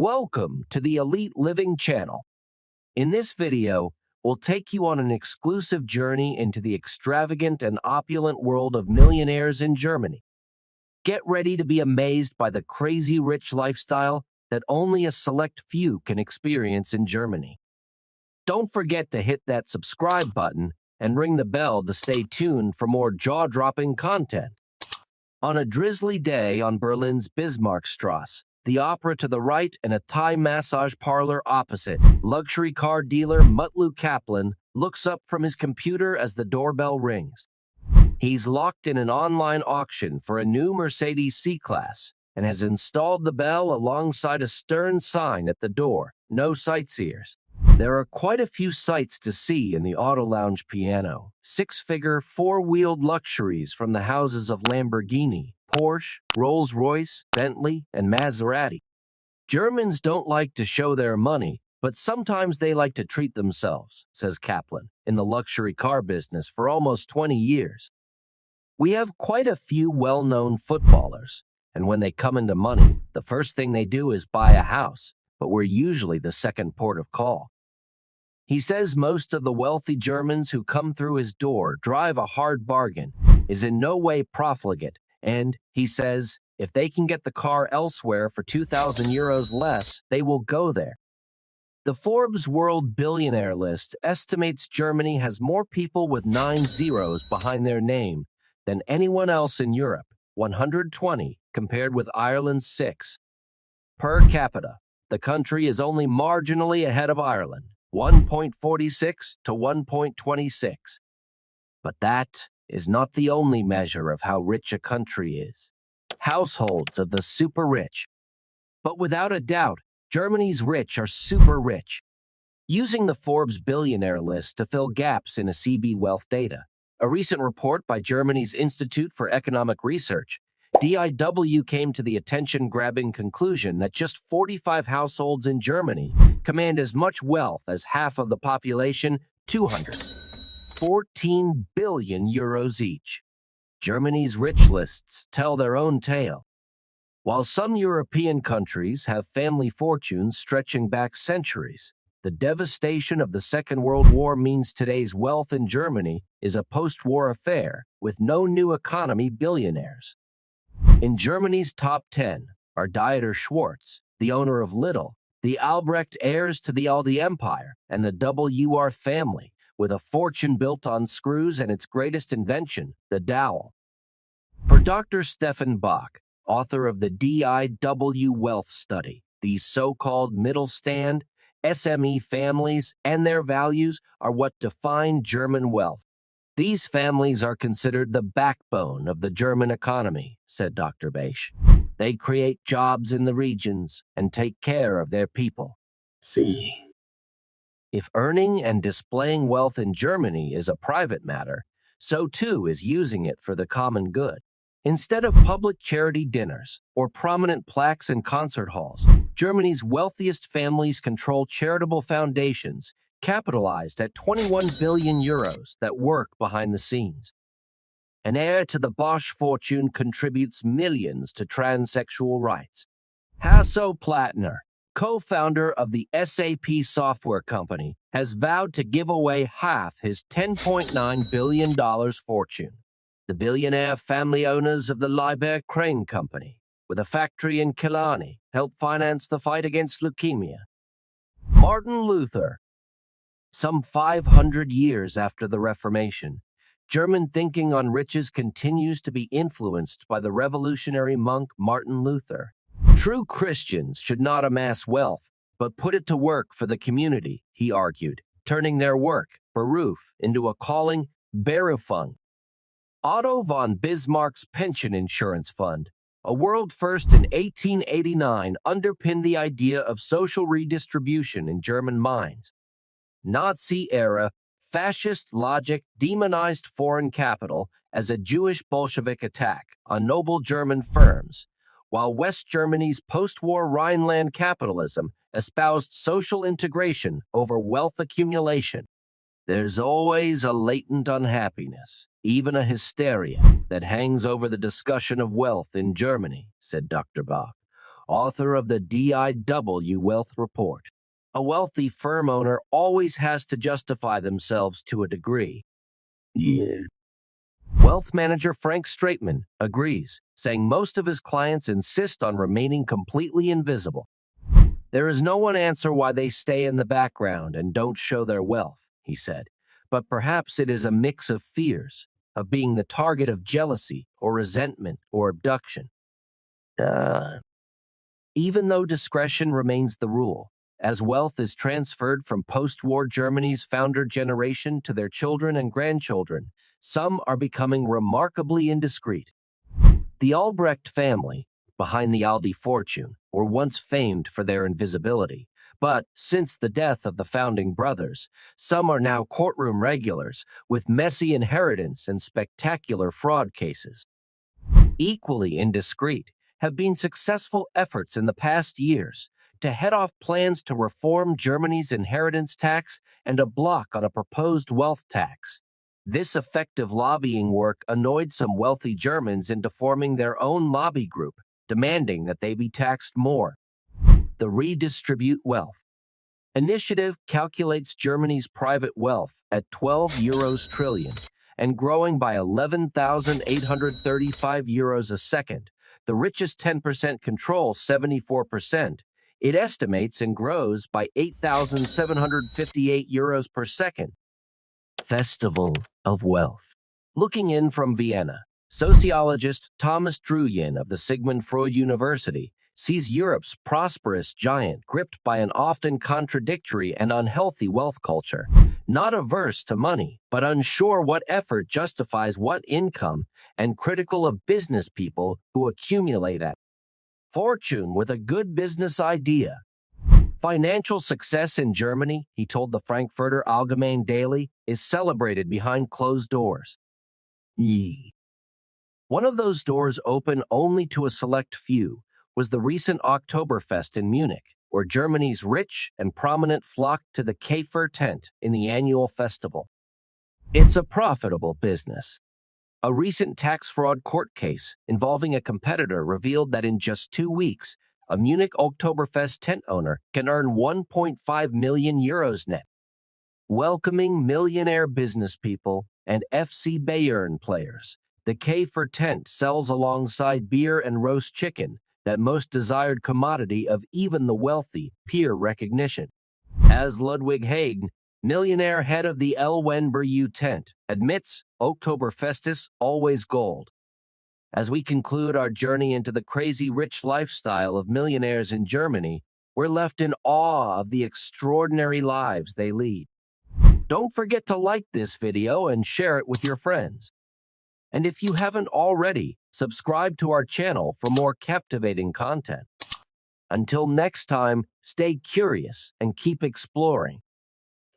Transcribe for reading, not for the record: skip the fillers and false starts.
Welcome to the Elite Living channel. In this video, we'll take you on an exclusive journey into the extravagant and opulent world of millionaires in Germany. Get ready to be amazed by the crazy rich lifestyle that only a select few can experience in Germany. Don't forget to hit that subscribe button and ring the bell to stay tuned for more jaw-dropping content. On a drizzly day on Berlin's Bismarckstrasse, the opera to the right and a Thai massage parlor opposite, luxury car dealer Mutlu Kaplan looks up from his computer as the doorbell rings. He's locked in an online auction for a new Mercedes C-Class and has installed the bell alongside a stern sign at the door, "No sightseers." There are quite a few sights to see in the Auto Lounge piano, six-figure, four-wheeled luxuries from the houses of Lamborghini, Porsche, Rolls-Royce, Bentley, and Maserati. Germans don't like to show their money, but sometimes they like to treat themselves, says Kaplan, in the luxury car business for almost 20 years. We have quite a few well-known footballers, and when they come into money, the first thing they do is buy a house, but we're usually the second port of call. He says most of the wealthy Germans who come through his door drive a hard bargain, is in no way profligate, and, he says, if they can get the car elsewhere for 2,000 euros less, they will go there. The Forbes World Billionaire list estimates Germany has more people with 9 zeros behind their name than anyone else in Europe, 120, compared with Ireland's 6. Per capita, the country is only marginally ahead of Ireland, 1.46 to 1.26. But that is not the only measure of how rich a country is. Households of the super rich. But without a doubt, Germany's rich are super rich. Using the Forbes billionaire list to fill gaps in a CB wealth data, a recent report by Germany's Institute for Economic Research, DIW came to the attention-grabbing conclusion that just 45 households in Germany command as much wealth as half of the population, 214 billion euros each. Germany's rich lists tell their own tale. While some European countries have family fortunes stretching back centuries, the devastation of the Second World War means today's wealth in Germany is a post-war affair with no new economy billionaires. In Germany's top 10 are Dieter Schwartz, the owner of Lidl, the Albrecht heirs to the Aldi empire, and the WR family, with a fortune built on screws and its greatest invention, the dowel. For Dr. Stefan Bach, author of the DIW Wealth Study, these so-called middle stand, SME families and their values are what define German wealth. These families are considered the backbone of the German economy, said Dr. Bach. They create jobs in the regions and take care of their people. See. If earning and displaying wealth in Germany is a private matter, so too is using it for the common good. Instead of public charity dinners or prominent plaques in concert halls, Germany's wealthiest families control charitable foundations capitalized at 21 billion euros that work behind the scenes. An heir to the Bosch fortune contributes millions to transsexual rights. Hasso Plattner, co-founder of the SAP software company, has vowed to give away half his $10.9 billion fortune. The billionaire family owners of the Liebherr Crane Company, with a factory in Killarney, helped finance the fight against leukemia. Martin Luther. Some 500 years after the Reformation, German thinking on riches continues to be influenced by the revolutionary monk Martin Luther. True Christians should not amass wealth, but put it to work for the community, he argued, turning their work, Beruf, into a calling, Berufung. Otto von Bismarck's pension insurance fund, a world first in 1889, underpinned the idea of social redistribution in German minds. Nazi-era fascist logic demonized foreign capital as a Jewish Bolshevik attack on noble German firms, while West Germany's post-war Rhineland capitalism espoused social integration over wealth accumulation. There's always a latent unhappiness, even a hysteria, that hangs over the discussion of wealth in Germany, said Dr. Bach. author of the DIW Wealth Report. A wealthy firm owner always has to justify themselves to a degree. Yeah. Wealth manager Frank Straitman agrees, saying most of his clients insist on remaining completely invisible. There is no one answer why they stay in the background and don't show their wealth, he said, but perhaps it is a mix of fears, of being the target of jealousy or resentment or abduction. Even though discretion remains the rule, as wealth is transferred from post-war Germany's founder generation to their children and grandchildren, some are becoming remarkably indiscreet. The Albrecht family, behind the Aldi fortune, were once famed for their invisibility, but since the death of the founding brothers, some are now courtroom regulars with messy inheritance and spectacular fraud cases. Equally indiscreet have been successful efforts in the past years to head off plans to reform Germany's inheritance tax and a block on a proposed wealth tax. This effective lobbying work annoyed some wealthy Germans into forming their own lobby group, demanding that they be taxed more. The Redistribute Wealth initiative calculates Germany's private wealth at €12 trillion and growing by 11,835 euros a second. The richest 10% control 74%. It estimates and grows by 8,758 euros per second. Festival of Wealth. Looking in from Vienna, sociologist Thomas Druyen of the Sigmund Freud University sees Europe's prosperous giant gripped by an often contradictory and unhealthy wealth culture, not averse to money, but unsure what effort justifies what income, and critical of business people who accumulate at fortune with a good business idea. Financial success in Germany, he told the Frankfurter Allgemeine Daily, is celebrated behind closed doors. One of those doors open only to a select few was the recent Oktoberfest in Munich, where Germany's rich and prominent flocked to the Käfer tent in the annual festival. It's a profitable business. A recent tax fraud court case involving a competitor revealed that in just 2 weeks, a Munich Oktoberfest tent owner can earn 1.5 million euros net. Welcoming millionaire business people and FC Bayern players, the Käfer tent sells alongside beer and roast chicken, that most desired commodity of even the wealthy, peer recognition. As Ludwig Hagen, millionaire head of the L-Wenberg tent, admits, Oktoberfestis always gold. As we conclude our journey into the crazy rich lifestyle of millionaires in Germany, we're left in awe of the extraordinary lives they lead. Don't forget to like this video and share it with your friends. And if you haven't already, subscribe to our channel for more captivating content. Until next time, stay curious and keep exploring.